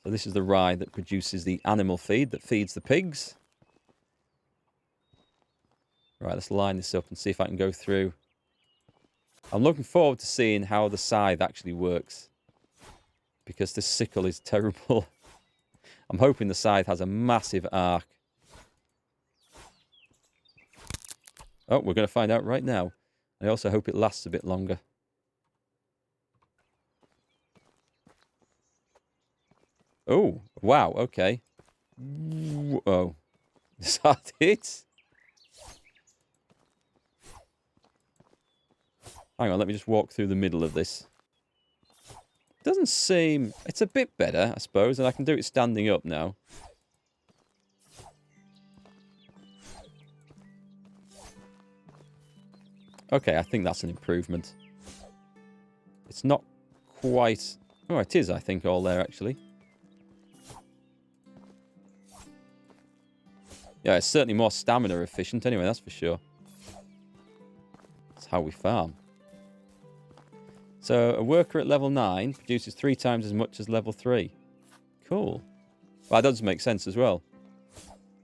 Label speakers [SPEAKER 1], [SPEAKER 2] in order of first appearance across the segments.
[SPEAKER 1] So this is the rye that produces the animal feed that feeds the pigs. Right, let's line this up and see if I can go through. I'm looking forward to seeing how the scythe actually works, because this sickle is terrible. I'm hoping the scythe has a massive arc. Oh, we're going to find out right now. I also hope it lasts a bit longer. Oh, wow, okay. Oh, is that it? Hang on, let me just walk through the middle of this. Doesn't seem... It's a bit better, I suppose, and I can do it standing up now. Okay, I think that's an improvement. It's not quite... Oh, it is, I think, all there, actually. Yeah, it's certainly more stamina efficient anyway, that's for sure. That's how we farm. So, a worker at level 9 produces 3 times as much as level 3. Cool. Well, that does make sense as well.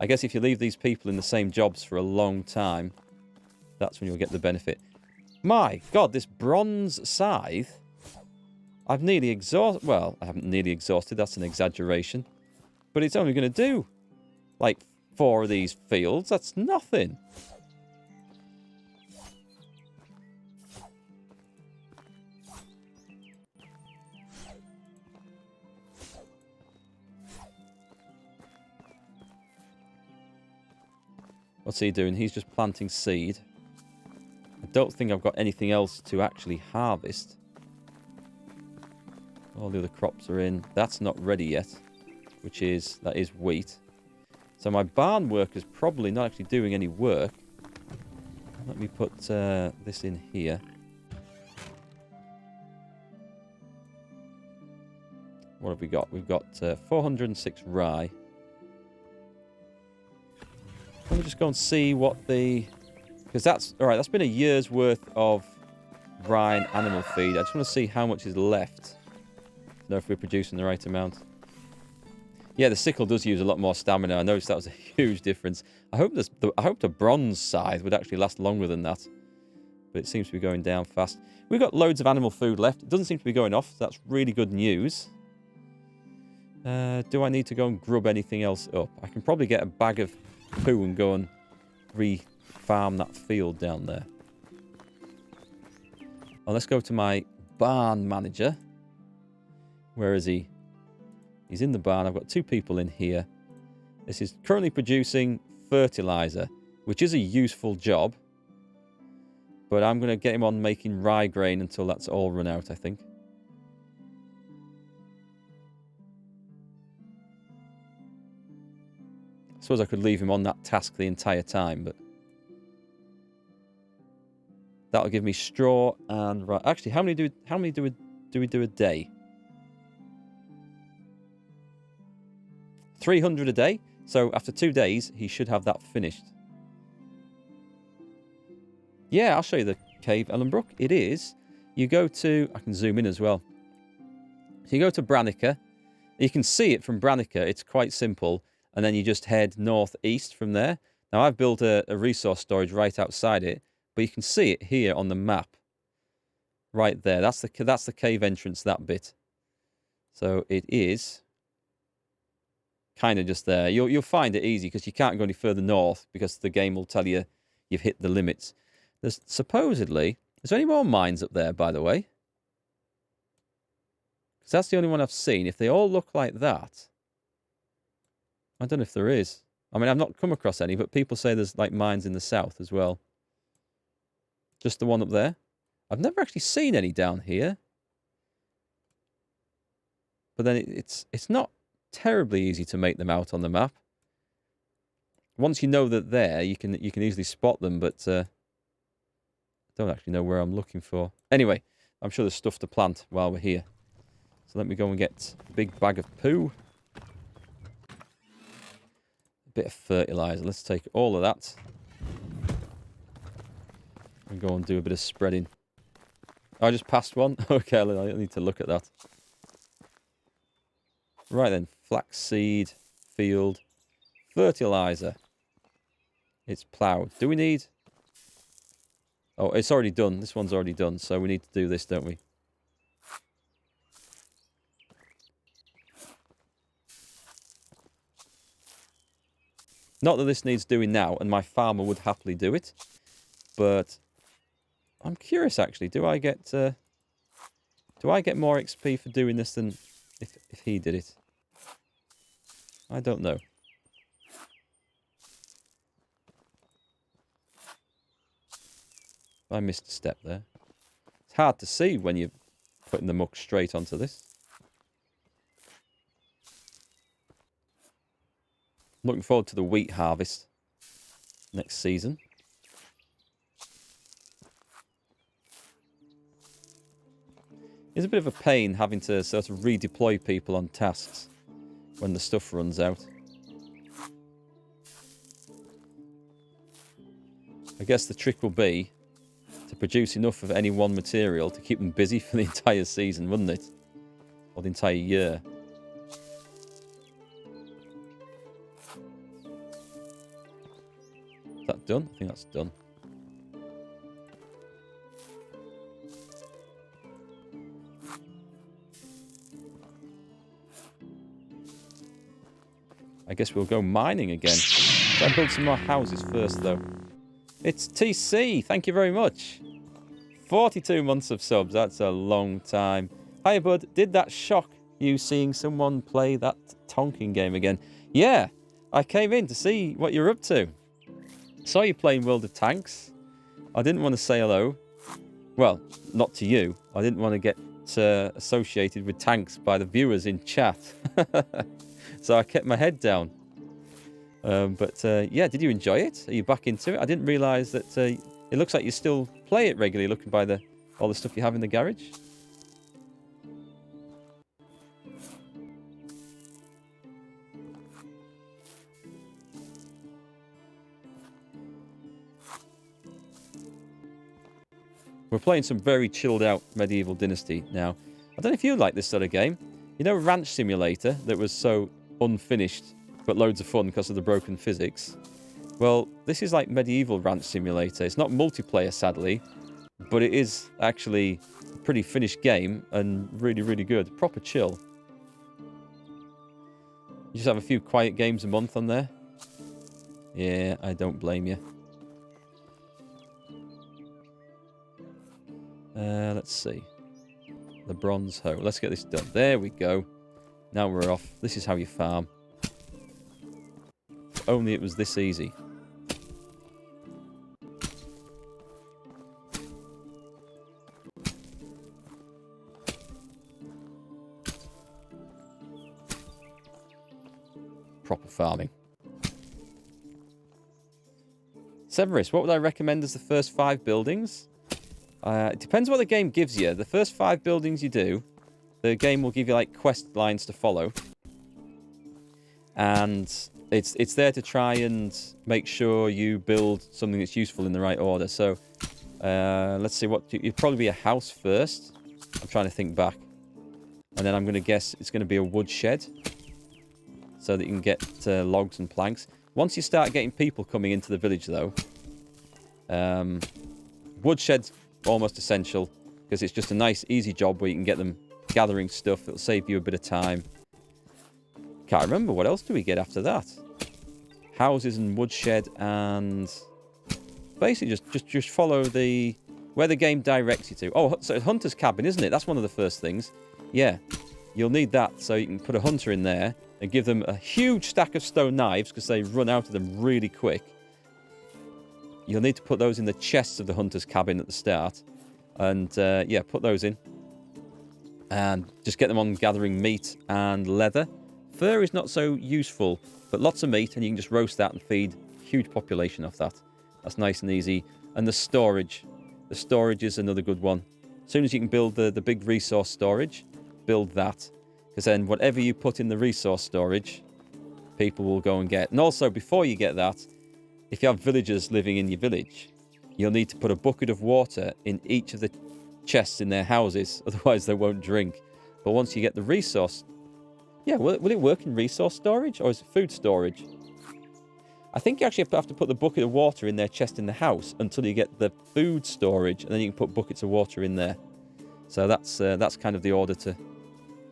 [SPEAKER 1] I guess if you leave these people in the same jobs for a long time, that's when you'll get the benefit. My God, this bronze scythe. I've nearly exhausted... Well, I haven't nearly exhausted. That's an exaggeration. But it's only going to do, like, 4 of these fields. That's nothing. What's he doing? He's just planting seed. I don't think I've got anything else to actually harvest. All the other crops are in. That's not ready yet, that is wheat. So my barn worker's probably not actually doing any work. Let me put this in here. What have we got? We've got 406 rye. Let me just go and see what the... Because that's... Alright, that's been a year's worth of rye and animal feed. I just want to see how much is left. To know if we're producing the right amount. Yeah, the sickle does use a lot more stamina. I noticed that was a huge difference. I hope the bronze scythe would actually last longer than that. But it seems to be going down fast. We've got loads of animal food left. It doesn't seem to be going off. So that's really good news. Do I need to go and grub anything else up? I can probably get a bag of poo and go and re-farm that field down there. Well, let's go to my barn manager. Where is he? He's in the barn. I've got 2 people in here. This is currently producing fertilizer, which is a useful job. But I'm going to get him on making rye grain until that's all run out, I think. I suppose I could leave him on that task the entire time, but... That'll give me straw and... Actually, how many do we do a day? 300 a day. So after 2 days, he should have that finished. Yeah, I'll show you the cave, Ellenbrook. It is. You go to... I can zoom in as well. So you go to Branniker. You can see it from Branniker. It's quite simple. And then you just head northeast from there. Now, I've built a resource storage right outside it. But you can see it here on the map. Right there. That's the cave entrance, that bit. So it is... kind of just there. You'll find it easy because you can't go any further north because the game will tell you you've hit the limits. There's supposedly... Is there any more mines up there, by the way? Because that's the only one I've seen. If they all look like that... I don't know if there is. I mean, I've not come across any, but people say there's like mines in the south as well. Just the one up there. I've never actually seen any down here. But then it's not terribly easy to make them out on the map. Once you know that they're there, you can easily spot them, but I don't actually know where I'm looking for. Anyway, I'm sure there's stuff to plant while we're here. So let me go and get a big bag of poo. A bit of fertilizer. Let's take all of that. And go and do a bit of spreading. I just passed one. Okay, I need to look at that. Right then, flaxseed field fertilizer. It's ploughed. Do we need... Oh, it's already done. This one's already done, so we need to do this, don't we? Not that this needs doing now, and my farmer would happily do it, but I'm curious actually. Do I get more XP for doing this than if he did it? I don't know. I missed a step there. It's hard to see when you're putting the muck straight onto this. Looking forward to the wheat harvest next season. It's a bit of a pain having to sort of redeploy people on tasks when the stuff runs out. I guess the trick will be to produce enough of any one material to keep them busy for the entire season, wouldn't it? Or the entire year. Is that done? I think that's done. I guess we'll go mining again. Let's build some more houses first, though. It's TC. Thank you very much. 42 months of subs. That's a long time. Hi, bud. Did that shock you seeing someone play that Tonkin game again? Yeah. I came in to see what you're up to. Saw you playing World of Tanks. I didn't want to say hello. Well, not to you. I didn't want to get associated with tanks by the viewers in chat. So I kept my head down. Yeah, did you enjoy it? Are you back into it? I didn't realise that it looks like you still play it regularly, looking by all the stuff you have in the garage. We're playing some very chilled out medieval Dynasty now. I don't know if you like this sort of game. You know Ranch Simulator that was so unfinished but loads of fun because of the broken physics? Well, this is like medieval Ranch Simulator. It's not multiplayer, sadly, but it is actually a pretty finished game and really, really good. Proper chill. You just have a few quiet games a month on there. Yeah, I don't blame you. Let's see. The bronze hoe. Let's get this done. There we go. Now we're off. This is how you farm. If only it was this easy. Proper farming. Severus, what would I recommend as the first 5 buildings? It depends what the game gives you. The first 5 buildings you do, the game will give you like quest lines to follow. And it's there to try and make sure you build something that's useful in the right order. So let's see, it'd probably be a house first. I'm trying to think back. And then I'm going to guess it's going to be a wood shed. So that you can get logs and planks. Once you start getting people coming into the village though, wood shed's almost essential, because it's just a nice easy job where you can get them gathering stuff. It'll save you a bit of time. Can't remember, what else do we get after that? Houses and woodshed, and basically just follow where the game directs you to. Oh, so hunter's cabin, isn't it? That's one of the first things. Yeah, you'll need that, so you can put a hunter in there and give them a huge stack of stone knives, because they run out of them really quick. You'll need to put those in the chests of the hunter's cabin at the start. And, yeah, put those in. And just get them on gathering meat and leather. Fur is not so useful, but lots of meat, and you can just roast that and feed a huge population off that. That's nice and easy. And the storage. The storage is another good one. As soon as you can build the big resource storage, build that. Because then whatever you put in the resource storage, people will go and get. And also, before you get that, if you have villagers living in your village, you'll need to put a bucket of water in each of the chests in their houses, otherwise they won't drink. But once you get the resource, Yeah, will it work in resource storage or is it food storage? I think you actually have to put the bucket of water in their chest in the house until you get the food storage, and then you can put buckets of water in there. So that's kind of the order to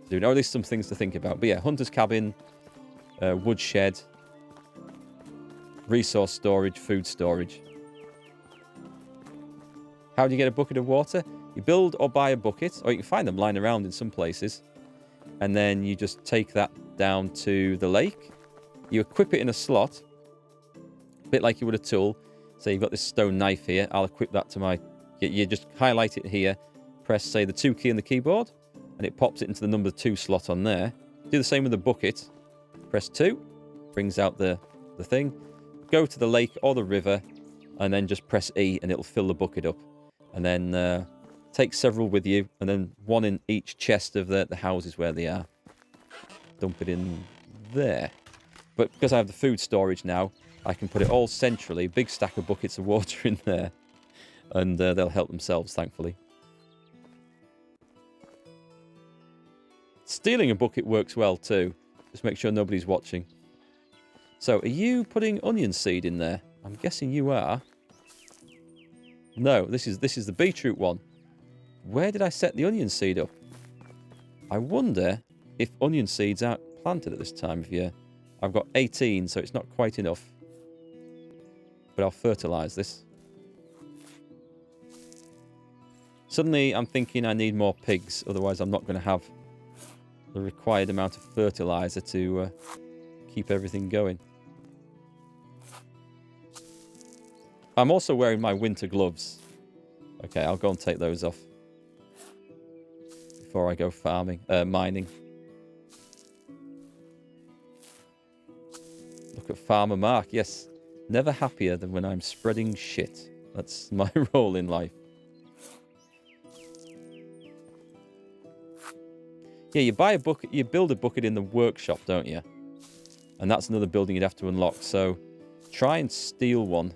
[SPEAKER 1] do. Now, there's some things to think about. But yeah, hunter's cabin, wood shed, resource storage, food storage. How do you get a bucket of water? You build or buy a bucket, or you can find them lying around in some places. And then you just take that down to the lake. You equip it in a slot, a bit like you would a tool. So you've got this stone knife here. I'll equip that to my... You just highlight it here, press, say, the 2 key on the keyboard, and it pops it into the number 2 slot on there. Do the same with the bucket. Press 2, brings out the thing. Go to the lake or the river, and then just press E, and it'll fill the bucket up. And then take several with you, and then one in each chest of the houses where they are. Dump it in there. But because I have the food storage now, I can put it all centrally, big stack of buckets of water in there, and they'll help themselves, thankfully. Stealing a bucket works well too. Just make sure nobody's watching. So, are you putting onion seed in there? I'm guessing you are. No, this is the beetroot one. Where did I set the onion seed up? I wonder if onion seeds aren't planted at this time of year. I've got 18, so it's not quite enough. But I'll fertilise this. Suddenly, I'm thinking I need more pigs. Otherwise, I'm not going to have the required amount of fertiliser to keep everything going. I'm also wearing my winter gloves. Okay, I'll go and take those off before I go mining. Look at Farmer Mark. Yes, never happier than when I'm spreading shit. That's my role in life. Yeah, you buy a bucket, you build a bucket in the workshop, don't you? And that's another building you'd have to unlock. So try and steal one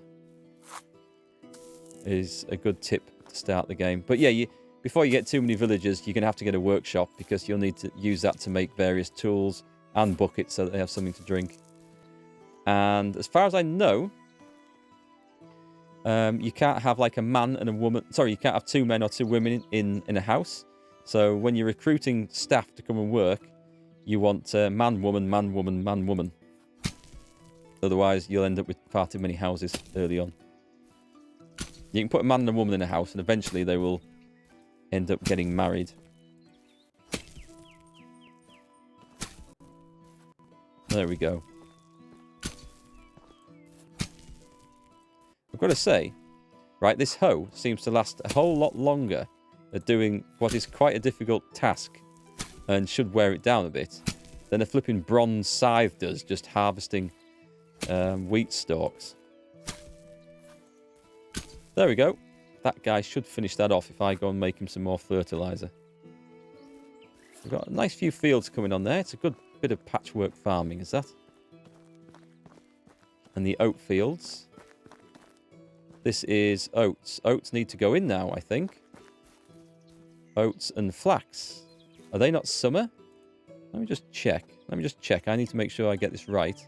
[SPEAKER 1] is a good tip to start the game. But yeah, before you get too many villagers, you're going to have to get a workshop because you'll need to use that to make various tools and buckets so that they have something to drink. And as far as I know, you can't have like a man and a woman. Sorry, you can't have 2 men or 2 women in a house. So when you're recruiting staff to come and work, you want man, woman, man, woman, man, woman. Otherwise, you'll end up with far too many houses early on. You can put a man and a woman in a house, and eventually they will end up getting married. There we go. I've got to say, right, this hoe seems to last a whole lot longer at doing what is quite a difficult task and should wear it down a bit than a flipping bronze scythe does, just harvesting wheat stalks. There we go. That guy should finish that off if I go and make him some more fertilizer. We've got a nice few fields coming on there. It's a good bit of patchwork farming, is that? And the oat fields. This is oats. Oats need to go in now, I think. Oats and flax. Are they not summer? Let me just check. I need to make sure I get this right.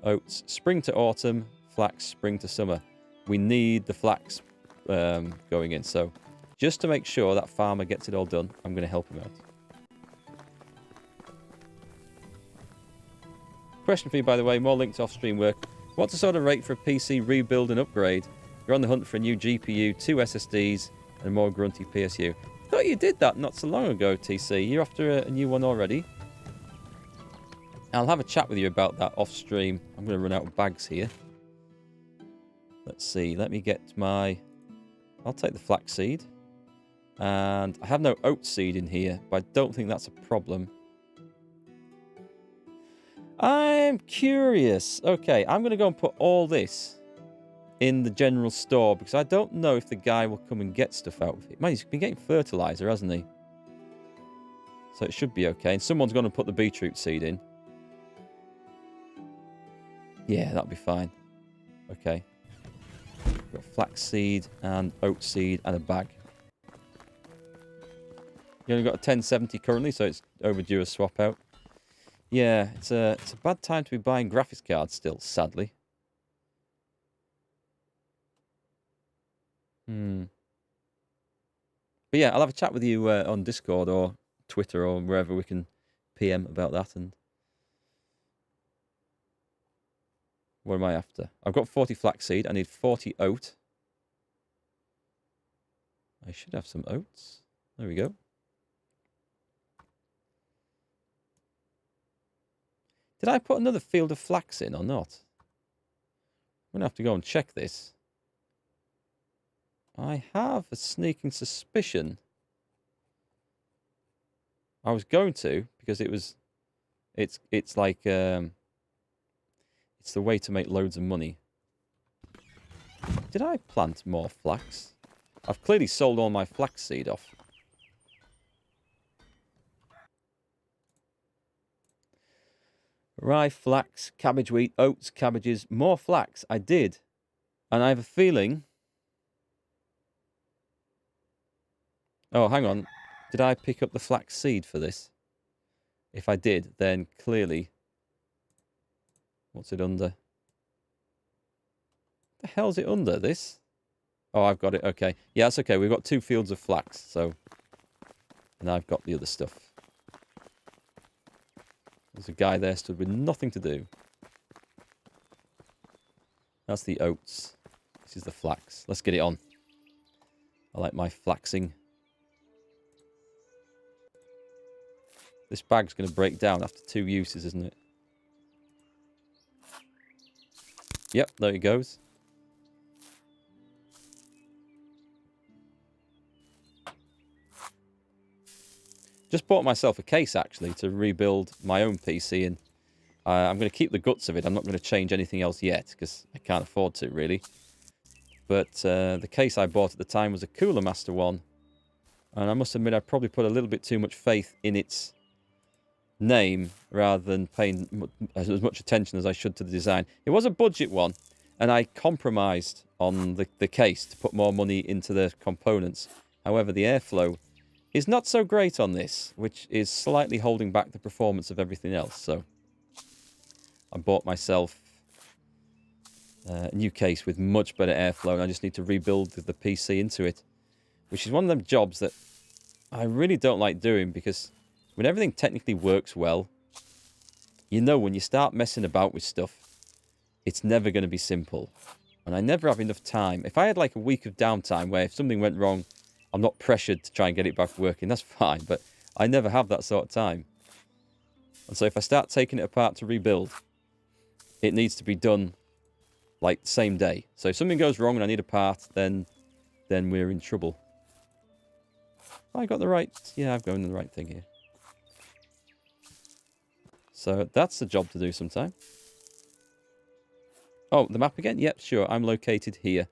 [SPEAKER 1] Oats, spring to autumn. Flax, spring to summer. We need the flax going in. So just to make sure that farmer gets it all done, I'm going to help him out. Question for you, by the way, more linked to off-stream work. What's the sort of rate for a PC rebuild and upgrade? You're on the hunt for a new GPU, 2 SSDs, and a more grunty PSU. I thought you did that not so long ago, TC. You're after a new one already. I'll have a chat with you about that off-stream. I'm going to run out of bags here. Let's see. Let me get my... I'll take the flaxseed. And I have no oat seed in here, but I don't think that's a problem. I'm curious. Okay, I'm going to go and put all this in the general store because I don't know if the guy will come and get stuff out of it. Man, he's been getting fertilizer, hasn't he? So it should be okay. And someone's going to put the beetroot seed in. Yeah, that'll be fine. Okay. We've got flaxseed and oat seed and a bag. You only got a 1070 currently, so it's overdue a swap out. Yeah, it's a bad time to be buying graphics cards still, sadly. But yeah, I'll have a chat with you on Discord or Twitter or wherever we can PM about that. And what am I after? I've got 40 flaxseed. I need 40 oat. I should have some oats. There we go. Did I put another field of flax in or not? I'm going to have to go and check this. I have a sneaking suspicion. I was going to, because it's like, it's the way to make loads of money. Did I plant more flax? I've clearly sold all my flaxseed off. Rye, flax, cabbage wheat, oats, cabbages, more flax. I did. And I have a feeling... Oh, hang on. Did I pick up the flax seed for this? If I did, then clearly... What's it under? The hell's it under, this? Oh, I've got it. Okay. Yeah, that's okay. We've got 2 fields of flax, so... And I've got the other stuff. There's a guy there stood with nothing to do. That's the oats. This is the flax. Let's get it on. I like my flaxing. This bag's going to break down after 2 uses, isn't it? Yep, there it goes. Just bought myself a case, actually, to rebuild my own PC, and I'm going to keep the guts of it. I'm not going to change anything else yet, because I can't afford to, really. But the case I bought at the time was a Cooler Master one, and I must admit I probably put a little bit too much faith in its name rather than paying as much attention as I should to the design. It was a budget one, and I compromised on the case to put more money into the components. However, the airflow is not so great on this, which is slightly holding back the performance of everything else. So I bought myself a new case with much better airflow, and I just need to rebuild the PC into it, which is one of them jobs that I really don't like doing, because when everything technically works well, you know when you start messing about with stuff, it's never going to be simple. And I never have enough time. If I had like a week of downtime where if something went wrong, I'm not pressured to try and get it back working, that's fine. But I never have that sort of time. And so if I start taking it apart to rebuild, it needs to be done like same day. So if something goes wrong and I need a part, then we're in trouble. Have I got the right... Yeah, I've got the right thing here. So that's the job to do sometime. Oh, the map again? Yep, sure. I'm located here.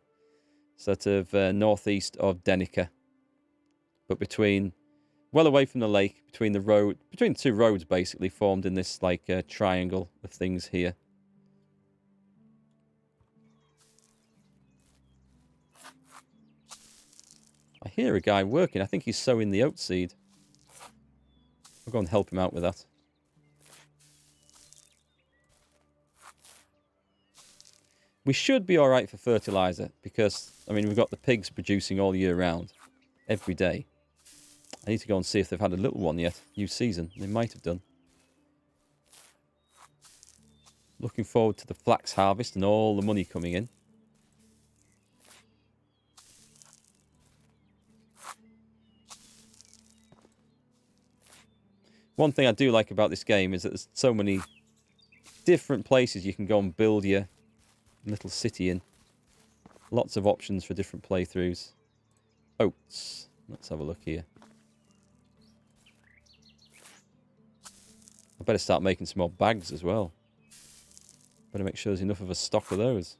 [SPEAKER 1] Sort of northeast of Denica. But between... Well away from the lake, between the road... Between 2 roads, basically, formed in this, like, triangle of things here. I hear a guy working. I think he's sowing the oat seed. I'll go and help him out with that. We should be all right for fertilizer because, I mean, we've got the pigs producing all year round, every day. I need to go and see if they've had a little one yet, new season. They might have done. Looking forward to the flax harvest and all the money coming in. One thing I do like about this game is that there's so many different places you can go and build your little city in. Lots of options for different playthroughs. Oats. Let's have a look here. I better start making some more bags as well. Better make sure there's enough of a stock of those.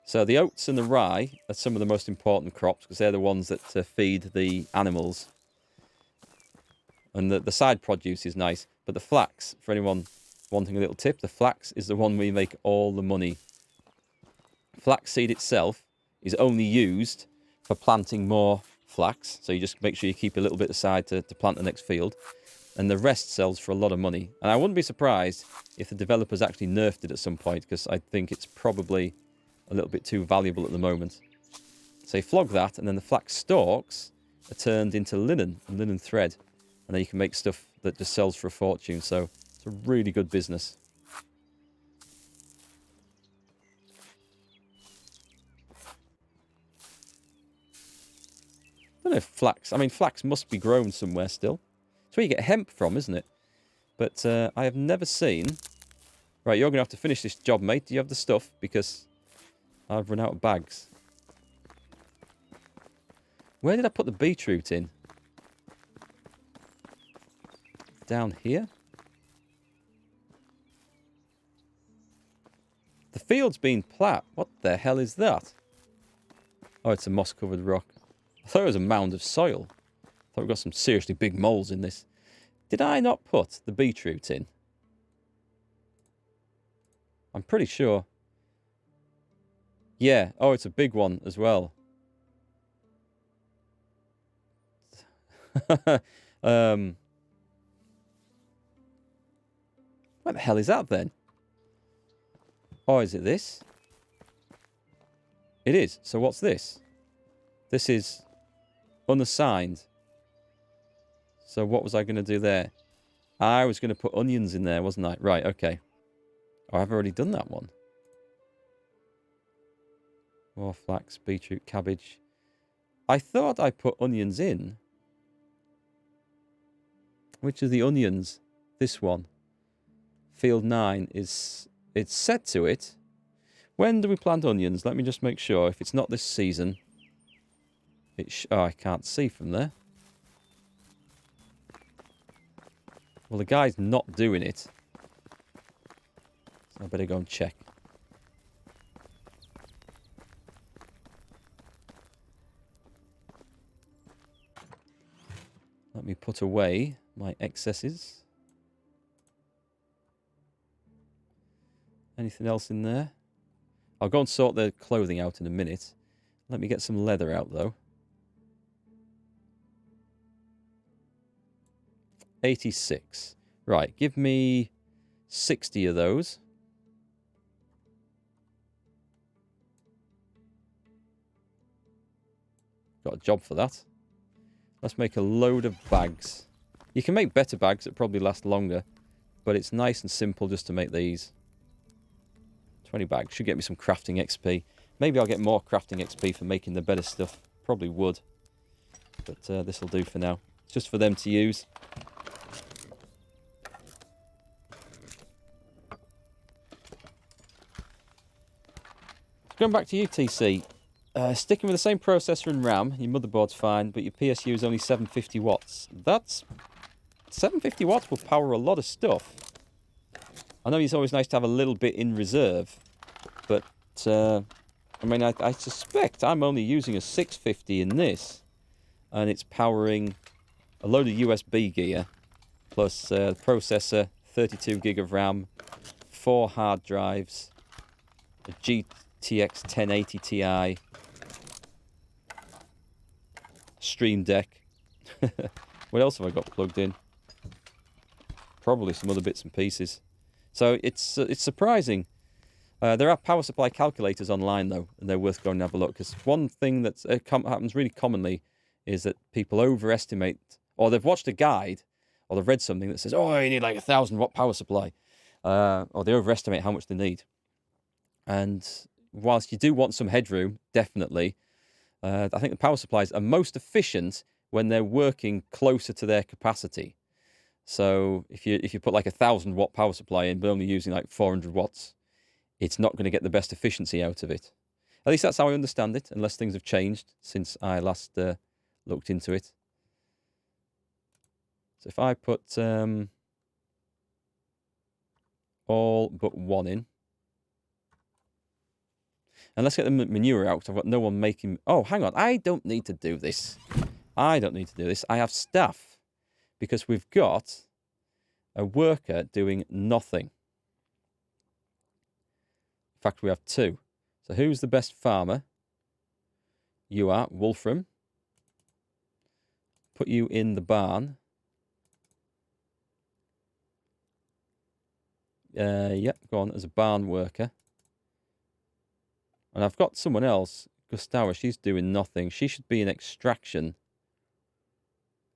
[SPEAKER 1] So the oats and the rye are some of the most important crops because they're the ones that feed the animals. And the side produce is nice. But the flax, for anyone Wanting a little tip, the flax is the one where you make all the money. Flaxseed itself is only used for planting more flax. So you just make sure you keep a little bit aside to plant the next field. And the rest sells for a lot of money. And I wouldn't be surprised if the developers actually nerfed it at some point, because I think it's probably a little bit too valuable at the moment. So you flog that, and then the flax stalks are turned into linen and linen thread. And then you can make stuff that just sells for a fortune. So it's a really good business. I don't know if flax... I mean, flax must be grown somewhere still. It's where you get hemp from, isn't it? But I have never seen... Right, you're going to have to finish this job, mate. Do you have the stuff? Because I've run out of bags. Where did I put the beetroot in? Down here? The field's been plat. What the hell is that? Oh, it's a moss-covered rock. I thought it was a mound of soil. I thought we've got some seriously big moles in this. Did I not put the beetroot in? I'm pretty sure. Yeah. Oh, it's a big one as well. What the hell is that then? Oh, is it this? It is. So what's this? This is unassigned. So what was I going to do there? I was going to put onions in there, wasn't I? Right, okay. Oh, I've already done that one. More flax, beetroot, cabbage. I thought I put onions in. Which are the onions? This one. Field 9 is... It's set to it. When do we plant onions? Let me just make sure. If it's not this season... Oh, I can't see from there. Well, the guy's not doing it. So I better go and check. Let me put away my excesses. Anything else in there? I'll go and sort the clothing out in a minute. Let me get some leather out, though. 86. Right, give me 60 of those. Got a job for that. Let's make a load of bags. You can make better bags that probably last longer, but it's nice and simple just to make these. 20 bags. Should get me some crafting XP. Maybe I'll get more crafting XP for making the better stuff. Probably would. But this will do for now. It's just for them to use. Going back to UTC, sticking with the same processor and RAM, your motherboard's fine, but your PSU is only 750 watts. That's... 750 watts will power a lot of stuff. I know it's always nice to have a little bit in reserve, but, I mean, I suspect I'm only using a 650 in this, and it's powering a load of USB gear, plus processor, 32 gig of RAM, 4 hard drives, a GTX 1080 Ti, Stream Deck. What else have I got plugged in? Probably some other bits and pieces. So it's surprising. There are power supply calculators online, though, and they're worth going and have a look. Because one thing that happens really commonly is that people overestimate, or they've watched a guide, or they've read something that says, oh, you need like a 1,000-watt power supply. Or they overestimate how much they need. And whilst you do want some headroom, definitely, I think the power supplies are most efficient when they're working closer to their capacity. So if you put like a 1,000-watt power supply in, but only using like 400 watts, it's not going to get the best efficiency out of it. At least that's how I understand it, unless things have changed since I last looked into it. So if I put all but one in. And let's get the manure out, because I've got no one making... Oh, hang on. I don't need to do this. I don't need to do this. I have staff, because we've got a worker doing nothing. In fact, we have 2. So who's the best farmer? You are, Wolfram. Put you in the barn. Yep, go on as a barn worker. And I've got someone else, Gustawa. She's doing nothing. She should be in extraction.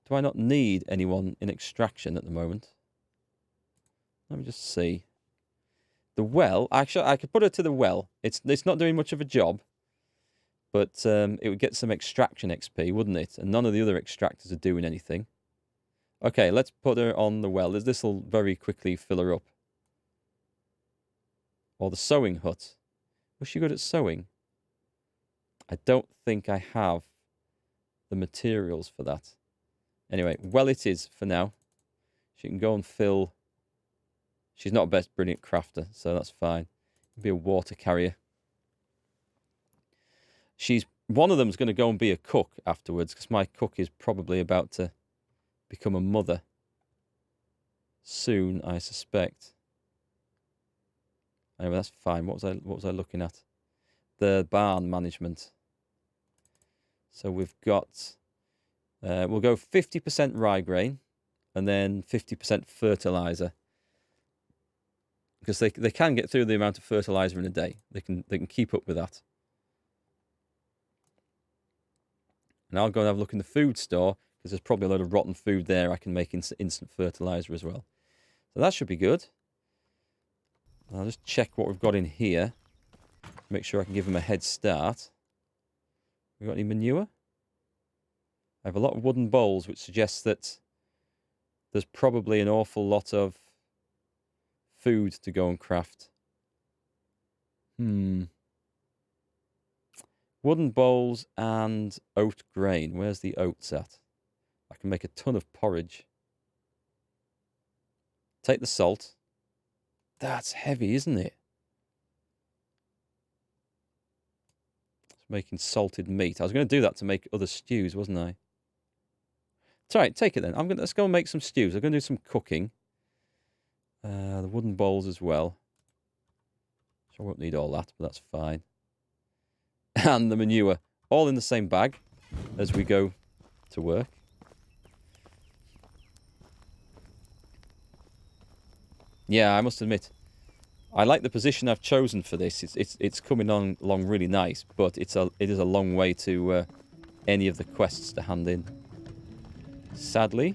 [SPEAKER 1] Do I not need anyone in extraction at the moment? Let me just see. The well, actually, I could put her to the well. It's not doing much of a job, but it would get some extraction XP, wouldn't it? And none of the other extractors are doing anything. Okay, let's put her on the well. This will very quickly fill her up. Or the sewing hut. Was she good at sewing? I don't think I have the materials for that. Anyway, well it is for now. She can go and fill... She's not a best brilliant crafter, so that's fine. Be a water carrier. One of them's going to go and be a cook afterwards, because my cook is probably about to become a mother soon, I suspect. Anyway, that's fine. What was I looking at? The barn management. So we've got... we'll go 50% rye grain and then 50% fertilizer. Because they can get through the amount of fertilizer in a day. They can keep up with that. And I'll go and have a look in the food store, because there's probably a load of rotten food there. I can make instant fertilizer as well. So that should be good. I'll just check what we've got in here. Make sure I can give them a head start. We got any manure? I have a lot of wooden bowls, which suggests that there's probably an awful lot of food to go and craft. Wooden bowls and oat grain. Where's the oats at? I can make a ton of porridge. Take the salt. That's heavy, isn't it? It's making salted meat. I was going to do that to make other stews, wasn't I? It's all right, take it then. Let's go and make some stews. I'm going to do some cooking. The wooden bowls as well. So I won't need all that, but that's fine. And the manure. All in the same bag as we go to work. Yeah, I must admit, I like the position I've chosen for this. It's coming on along really nice, but it is a long way to any of the quests to hand in. Sadly.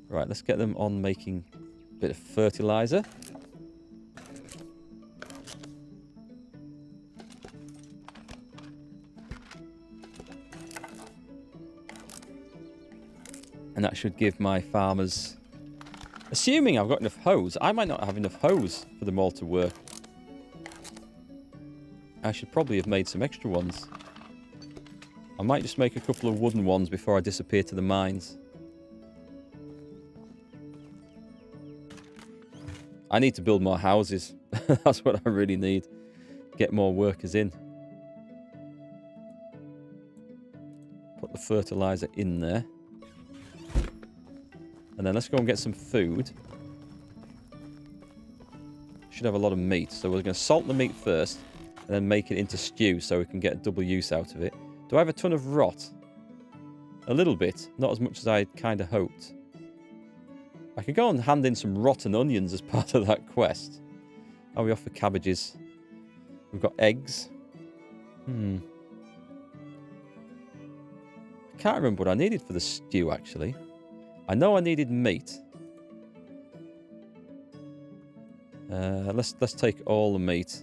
[SPEAKER 1] Right, let's get them on making a bit of fertilizer. And that should give my farmers... Assuming I've got enough hose. I might not have enough hose for them all to work. I should probably have made some extra ones. I might just make a couple of wooden ones before I disappear to the mines. I need to build more houses. That's what I really need. Get more workers in. Put the fertilizer in there. And then let's go and get some food. Should have a lot of meat. So we're going to salt the meat first. And then make it into stew so we can get double use out of it. Do I have a ton of rot? A little bit. Not as much as I kind of hoped. I could go and hand in some rotten onions as part of that quest. Are we off for cabbages? We've got eggs. I can't remember what I needed for the stew, actually. I know I needed meat. Let's take all the meat.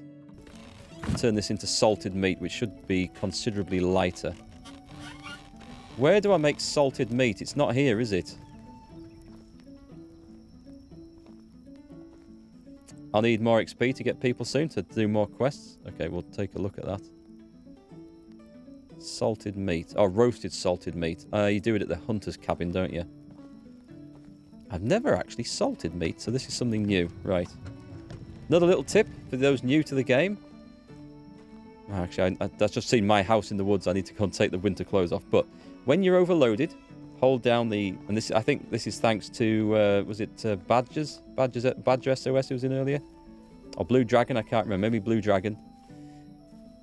[SPEAKER 1] Turn this into salted meat, which should be considerably lighter. Where do I make salted meat? It's not here, is it? I'll need more XP to get people soon to do more quests. Okay, we'll take a look at that. Salted meat. Oh, roasted salted meat. You do it at the hunter's cabin, don't you? I've never actually salted meat, so this is something new. Right. Another little tip for those new to the game. Actually, that's just seen my house in the woods. I need to go and take the winter clothes off. But when you're overloaded, hold down the... And this, I think this is thanks to... was it Badger SOS who was in earlier? Or Blue Dragon, I can't remember. Maybe Blue Dragon.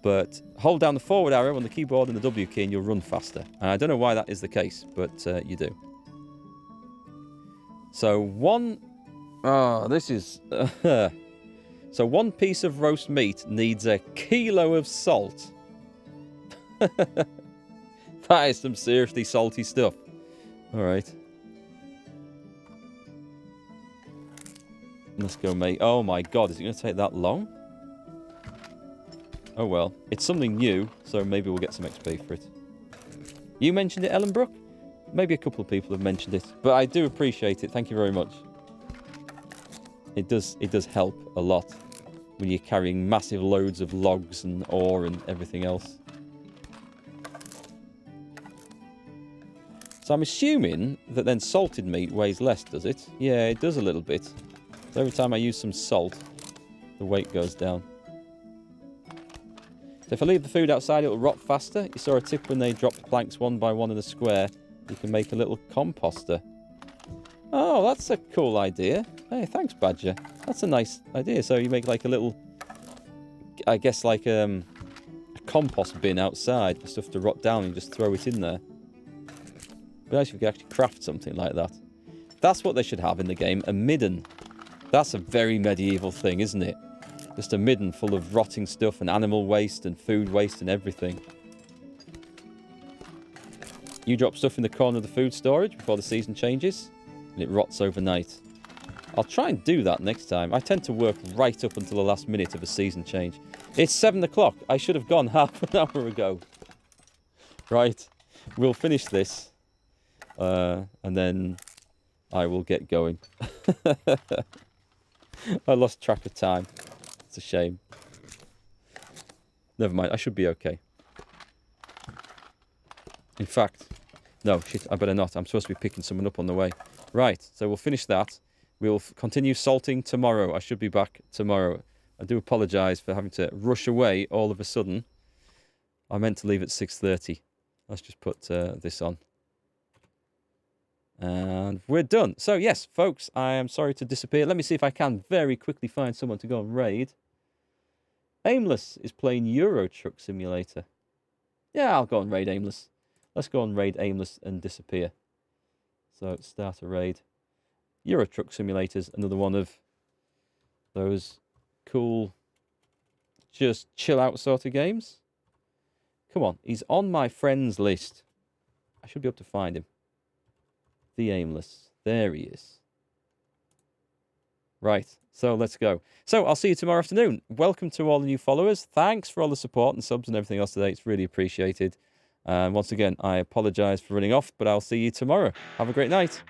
[SPEAKER 1] But hold down the forward arrow on the keyboard and the W key and you'll run faster. And I don't know why that is the case, but you do. So one... Oh, this is... So one piece of roast meat needs a kilo of salt. That is some seriously salty stuff. Alright. Let's go, mate. Oh my god, is it going to take that long? Oh well. It's something new, so maybe we'll get some XP for it. You mentioned it, Ellenbrook? Maybe a couple of people have mentioned it. But I do appreciate it. Thank you very much. It does help a lot when you're carrying massive loads of logs and ore and everything else. So I'm assuming that then salted meat weighs less, does it? Yeah, it does a little bit. So every time I use some salt, the weight goes down. So if I leave the food outside, it'll rot faster. You saw a tip when they dropped planks one by one in a square. You can make a little composter. Oh, that's a cool idea. Hey, thanks, Badger. That's a nice idea. So you make like a little, I guess like a compost bin outside for stuff to rot down and just throw it in there. But nice if you could actually craft something like that. That's what they should have in the game, a midden. That's a very medieval thing, isn't it? Just a midden full of rotting stuff and animal waste and food waste and everything. You drop stuff in the corner of the food storage before the season changes, and it rots overnight. I'll try and do that next time. I tend to work right up until the last minute of a season change. It's 7 o'clock. I should have gone half an hour ago. Right. We'll finish this. And then I will get going. I lost track of time. It's a shame. Never mind. I should be okay. In fact, no, shit, I better not. I'm supposed to be picking someone up on the way. Right, so we'll finish that. We'll continue salting tomorrow. I should be back tomorrow. I do apologise for having to rush away all of a sudden. I meant to leave at 6:30. Let's just put this on. And we're done. So, yes, folks, I am sorry to disappear. Let me see if I can very quickly find someone to go and raid. Aimless is playing Euro Truck Simulator. Yeah, I'll go and raid Aimless. Let's go and raid Aimless and disappear. So, start a raid. Euro Truck Simulator's another one of those cool, just chill out sort of games. Come on, he's on my friends list. I should be able to find him. The Aimless. There he is. Right, so let's go. So I'll see you tomorrow afternoon. Welcome to all the new followers. Thanks for all the support and subs and everything else today. It's really appreciated. And once again, I apologise for running off, but I'll see you tomorrow. Have a great night.